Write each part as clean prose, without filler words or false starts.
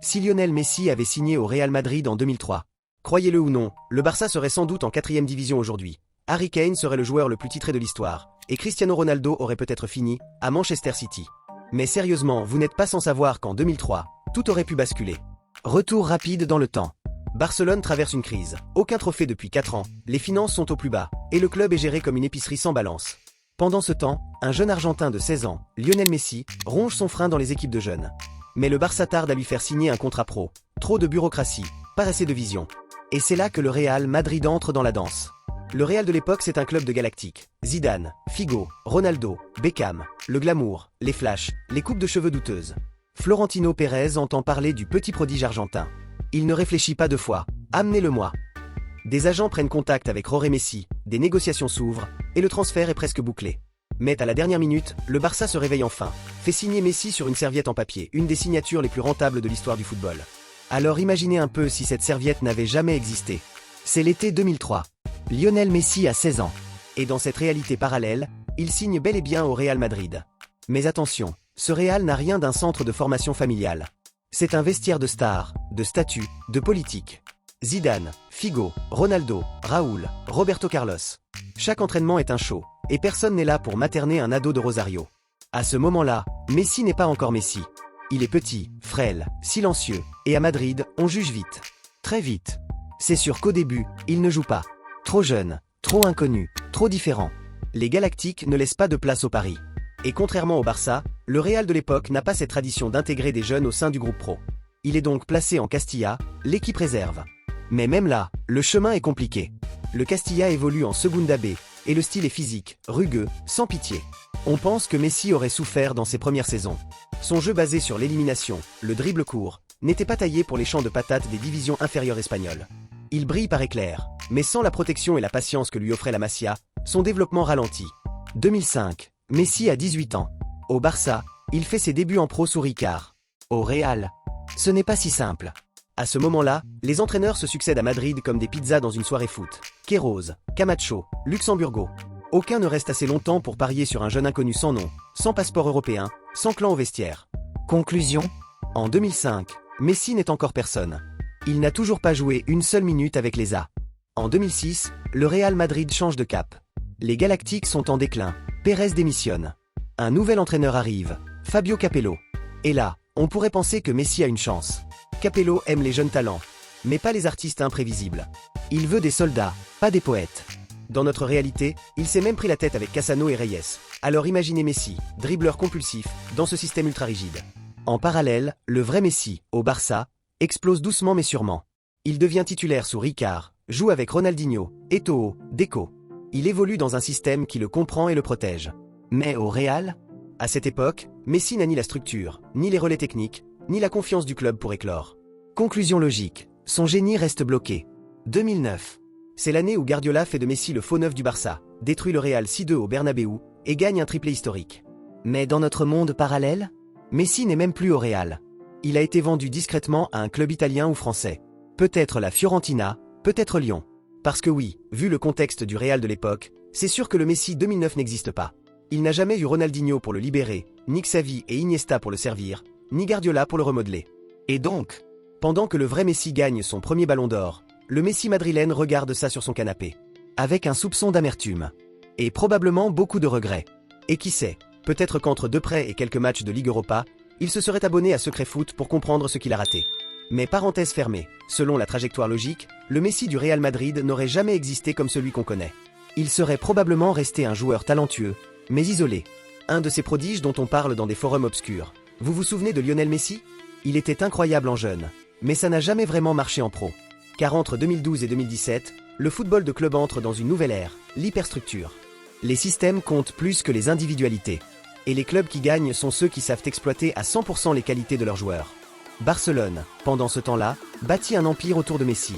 si Lionel Messi avait signé au Real Madrid en 2003. Croyez-le ou non, le Barça serait sans doute en 4e division aujourd'hui. Harry Kane serait le joueur le plus titré de l'histoire, et Cristiano Ronaldo aurait peut-être fini à Manchester City. Mais sérieusement, vous n'êtes pas sans savoir qu'en 2003, tout aurait pu basculer. Retour rapide dans le temps. Barcelone traverse une crise, aucun trophée depuis 4 ans, les finances sont au plus bas, et le club est géré comme une épicerie sans balance. Pendant ce temps, un jeune Argentin de 16 ans, Lionel Messi, ronge son frein dans les équipes de jeunes. Mais le Barça tarde à lui faire signer un contrat pro. Trop de bureaucratie, pas assez de vision. Et c'est là que le Real Madrid entre dans la danse. Le Real de l'époque, c'est un club de galactiques. Zidane, Figo, Ronaldo, Beckham, le glamour, les flashs, les coupes de cheveux douteuses. Florentino Pérez entend parler du petit prodige argentin. Il ne réfléchit pas 2 fois. Amenez-le-moi. Des agents prennent contact avec Jorge Messi, des négociations s'ouvrent, et le transfert est presque bouclé. Mais à la dernière minute, le Barça se réveille enfin, fait signer Messi sur une serviette en papier, une des signatures les plus rentables de l'histoire du football. Alors imaginez un peu si cette serviette n'avait jamais existé. C'est l'été 2003. Lionel Messi a 16 ans. Et dans cette réalité parallèle, il signe bel et bien au Real Madrid. Mais attention, ce Real n'a rien d'un centre de formation familiale. C'est un vestiaire de stars, de statuts, de politiques. Zidane, Figo, Ronaldo, Raúl, Roberto Carlos. Chaque entraînement est un show, et personne n'est là pour materner un ado de Rosario. À ce moment-là, Messi n'est pas encore Messi. Il est petit, frêle, silencieux, et à Madrid, on juge vite. Très vite. C'est sûr qu'au début, il ne joue pas. Trop jeune, trop inconnu, trop différent. Les Galactiques ne laissent pas de place au pari. Et contrairement au Barça, le Real de l'époque n'a pas cette tradition d'intégrer des jeunes au sein du groupe pro. Il est donc placé en Castilla, l'équipe réserve. Mais même là, le chemin est compliqué. Le Castilla évolue en Segunda B, et le style est physique, rugueux, sans pitié. On pense que Messi aurait souffert dans ses premières saisons. Son jeu basé sur l'élimination, le dribble court, n'était pas taillé pour les champs de patates des divisions inférieures espagnoles. Il brille par éclairs, mais sans la protection et la patience que lui offrait la Masia, son développement ralentit. 2005, Messi a 18 ans. Au Barça, il fait ses débuts en pro sous Ricard. Au Real, ce n'est pas si simple. À ce moment-là, les entraîneurs se succèdent à Madrid comme des pizzas dans une soirée foot. Queiroz, Camacho, Luxemburgo. Aucun ne reste assez longtemps pour parier sur un jeune inconnu sans nom, sans passeport européen, sans clan au vestiaire. Conclusion ? En 2005, Messi n'est encore personne. Il n'a toujours pas joué une seule minute avec les A. En 2006, le Real Madrid change de cap. Les Galactiques sont en déclin. Pérez démissionne. Un nouvel entraîneur arrive, Fabio Capello. Et là, on pourrait penser que Messi a une chance. Capello aime les jeunes talents, mais pas les artistes imprévisibles. Il veut des soldats, pas des poètes. Dans notre réalité, il s'est même pris la tête avec Cassano et Reyes. Alors imaginez Messi, dribbleur compulsif, dans ce système ultra rigide. En parallèle, le vrai Messi, au Barça, explose doucement mais sûrement. Il devient titulaire sous Ricard, joue avec Ronaldinho, Eto'o, Deco. Il évolue dans un système qui le comprend et le protège. Mais au Real, à cette époque, Messi n'a ni la structure, ni les relais techniques, ni la confiance du club pour éclore. Conclusion logique, son génie reste bloqué. 2009. C'est l'année où Guardiola fait de Messi le faux neuf du Barça, détruit le Real 6-2 au Bernabéu, et gagne un triplé historique. Mais dans notre monde parallèle, Messi n'est même plus au Real. Il a été vendu discrètement à un club italien ou français. Peut-être la Fiorentina, peut-être Lyon. Parce que oui, vu le contexte du Real de l'époque, c'est sûr que le Messi 2009 n'existe pas. Il n'a jamais eu Ronaldinho pour le libérer, ni Xavi et Iniesta pour le servir, ni Guardiola pour le remodeler. Et donc, pendant que le vrai Messi gagne son premier ballon d'or, le Messi madrilène regarde ça sur son canapé. Avec un soupçon d'amertume. Et probablement beaucoup de regrets. Et qui sait, peut-être qu'entre 2 prêts et quelques matchs de Ligue Europa, il se serait abonné à Secret Foot pour comprendre ce qu'il a raté. Mais parenthèse fermée, selon la trajectoire logique, le Messi du Real Madrid n'aurait jamais existé comme celui qu'on connaît. Il serait probablement resté un joueur talentueux, mais isolé. Un de ces prodiges dont on parle dans des forums obscurs. Vous vous souvenez de Lionel Messi ? Il était incroyable en jeune, mais ça n'a jamais vraiment marché en pro. Car entre 2012 et 2017, le football de club entre dans une nouvelle ère, l'hyperstructure. Les systèmes comptent plus que les individualités. Et les clubs qui gagnent sont ceux qui savent exploiter à 100% les qualités de leurs joueurs. Barcelone, pendant ce temps-là, bâtit un empire autour de Messi.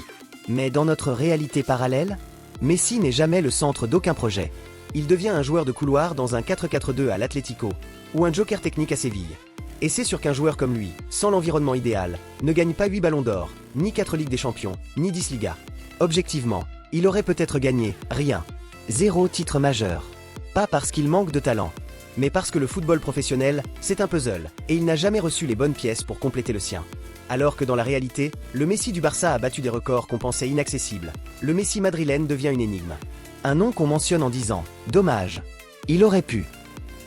Mais dans notre réalité parallèle, Messi n'est jamais le centre d'aucun projet. Il devient un joueur de couloir dans un 4-4-2 à l'Atlético, ou un joker technique à Séville. Et c'est sûr qu'un joueur comme lui, sans l'environnement idéal, ne gagne pas 8 ballons d'or, ni 4 Ligues des Champions, ni 10 Ligas. Objectivement, il aurait peut-être gagné rien. 0 titre majeur. Pas parce qu'il manque de talent, mais parce que le football professionnel, c'est un puzzle, et il n'a jamais reçu les bonnes pièces pour compléter le sien. Alors que dans la réalité, le Messi du Barça a battu des records qu'on pensait inaccessibles. Le Messi madrilène devient une énigme. Un nom qu'on mentionne en disant « dommage ». Il aurait pu.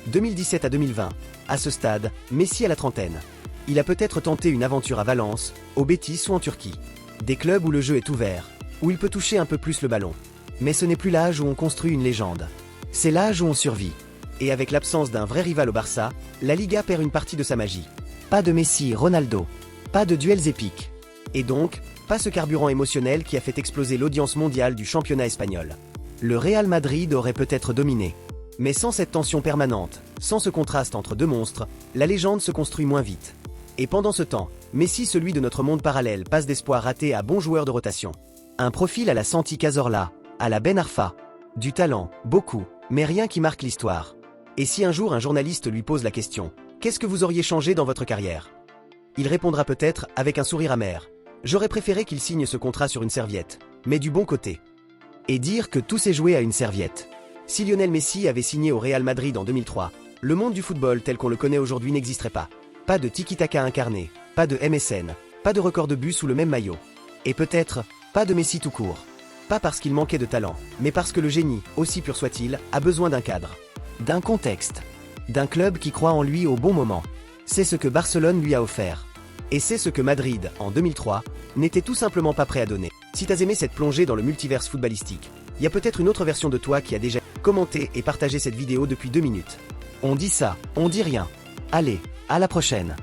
2017 à 2020. À ce stade, Messi a la trentaine. Il a peut-être tenté une aventure à Valence, au Betis ou en Turquie. Des clubs où le jeu est ouvert, où il peut toucher un peu plus le ballon. Mais ce n'est plus l'âge où on construit une légende. C'est l'âge où on survit. Et avec l'absence d'un vrai rival au Barça, la Liga perd une partie de sa magie. Pas de Messi, Ronaldo. Pas de duels épiques. Et donc, pas ce carburant émotionnel qui a fait exploser l'audience mondiale du championnat espagnol. Le Real Madrid aurait peut-être dominé. Mais sans cette tension permanente, sans ce contraste entre deux monstres, la légende se construit moins vite. Et pendant ce temps, Messi, celui de notre monde parallèle, passe d'espoir raté à bon joueur de rotation. Un profil à la Santi Cazorla, à la Ben Arfa. Du talent, beaucoup, mais rien qui marque l'histoire. Et si un jour un journaliste lui pose la question « Qu'est-ce que vous auriez changé dans votre carrière ?» Il répondra peut-être, avec un sourire amer « J'aurais préféré qu'il signe ce contrat sur une serviette, mais du bon côté. » Et dire que tout s'est joué à une serviette. Si Lionel Messi avait signé au Real Madrid en 2003, le monde du football tel qu'on le connaît aujourd'hui n'existerait pas. Pas de tiki-taka incarné, pas de MSN, pas de record de buts sous le même maillot. Et peut-être, pas de Messi tout court. Pas parce qu'il manquait de talent, mais parce que le génie, aussi pur soit-il, a besoin d'un cadre. D'un contexte. D'un club qui croit en lui au bon moment. C'est ce que Barcelone lui a offert. Et c'est ce que Madrid, en 2003, n'était tout simplement pas prêt à donner. Si t'as aimé cette plongée dans le multiverse footballistique, il y a peut-être une autre version de toi qui a déjà commenté et partagé cette vidéo depuis 2 minutes. On dit ça, on dit rien. Allez, à la prochaine.